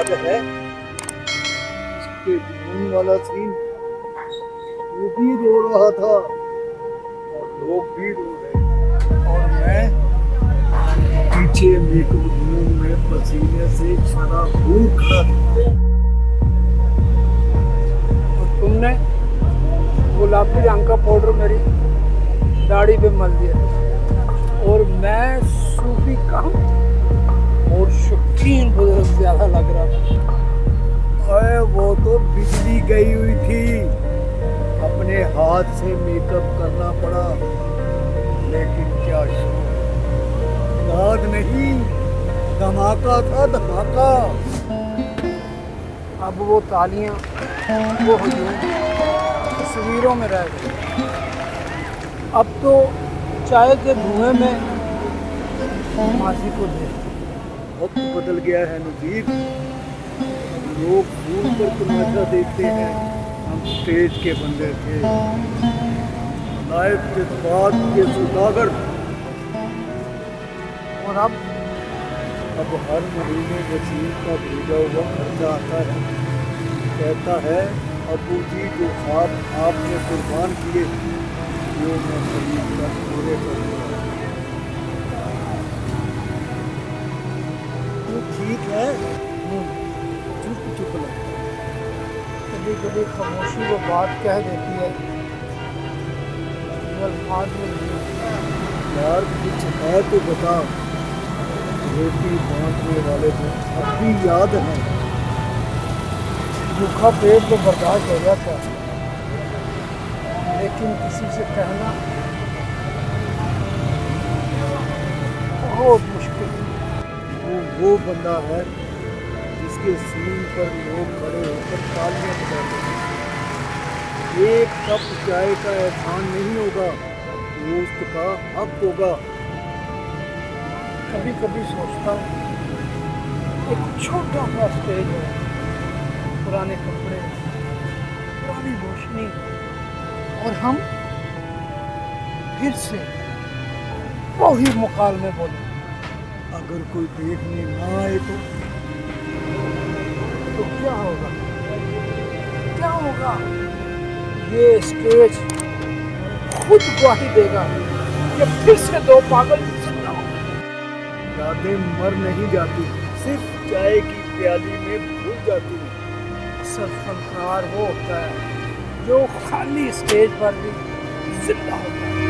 याद है इसके जुनून वाला सीन? वो भी रो रहा था और लोग भी रो रहे, और मैं पीछे मेकअप रूम में पसीने से शराबूर खड़ा था। और तुमने गुलाबी रंग का पाउडर मेरी दाढ़ी पे मल दिया, और मैं सूफी कम और शौकीन बुजुर्ग ज्यादा लग रहा था। अरे वो तो बिजली गई हुई थी, अपने हाथ से मेकअप करना पड़ा, लेकिन क्या शौक, याद नहीं, धमाका था धमाका। अब वो तालियां, वो हुजूम तस्वीरों में रह गई। अब तो चाय के धुएं में माजी को देख। वक्त बदल गया है नज़ीर, लोग फूल पर तमाशा देखते हैं, हम स्टेज के बंदे थे, लाइव जज्बात के सौदागर। और अब हर महीने वसीम का भेजा हुआ खर्चा आता है, कहता है अबू जी जो ख्वाब आपने कुर्बान किए वो मैं खरीद कर पूरे करूँगा। तो ठीक है, चुप चुप लगता है। कभी कभी खामोशी वो बात कह देती है जो अल्फाज में नहीं होती। यार कुछ है तो बता, रोटी बांटने वाले को अब भी याद है? भूखा पेट तो बर्दाश्त हो जाता है, लेकिन किसी से कहना बहुत मुश्किल है। वो बंदा है जिसके सीन पर लोग खड़े होकर तालियां बजाते हैं। एक कप चाय का एहसान नहीं होगा, दोस्त का हक होगा। कभी कभी सोचता हूँ एक छोटा सा स्टेज है, पुराने कपड़े, पुरानी रोशनी, और हम फिर से वही मुकालमे बोले। अगर कोई देखने ना आए तो क्या होगा? क्या होगा? ये स्टेज खुद गवाही देगा कि फिर से दो पागल जिंदा हो। यादें मर नहीं जाती, सिर्फ चाय की प्याली में भूल जाती हैं। असल फनकार वो होता है जो खाली स्टेज पर भी जिंदा होता है।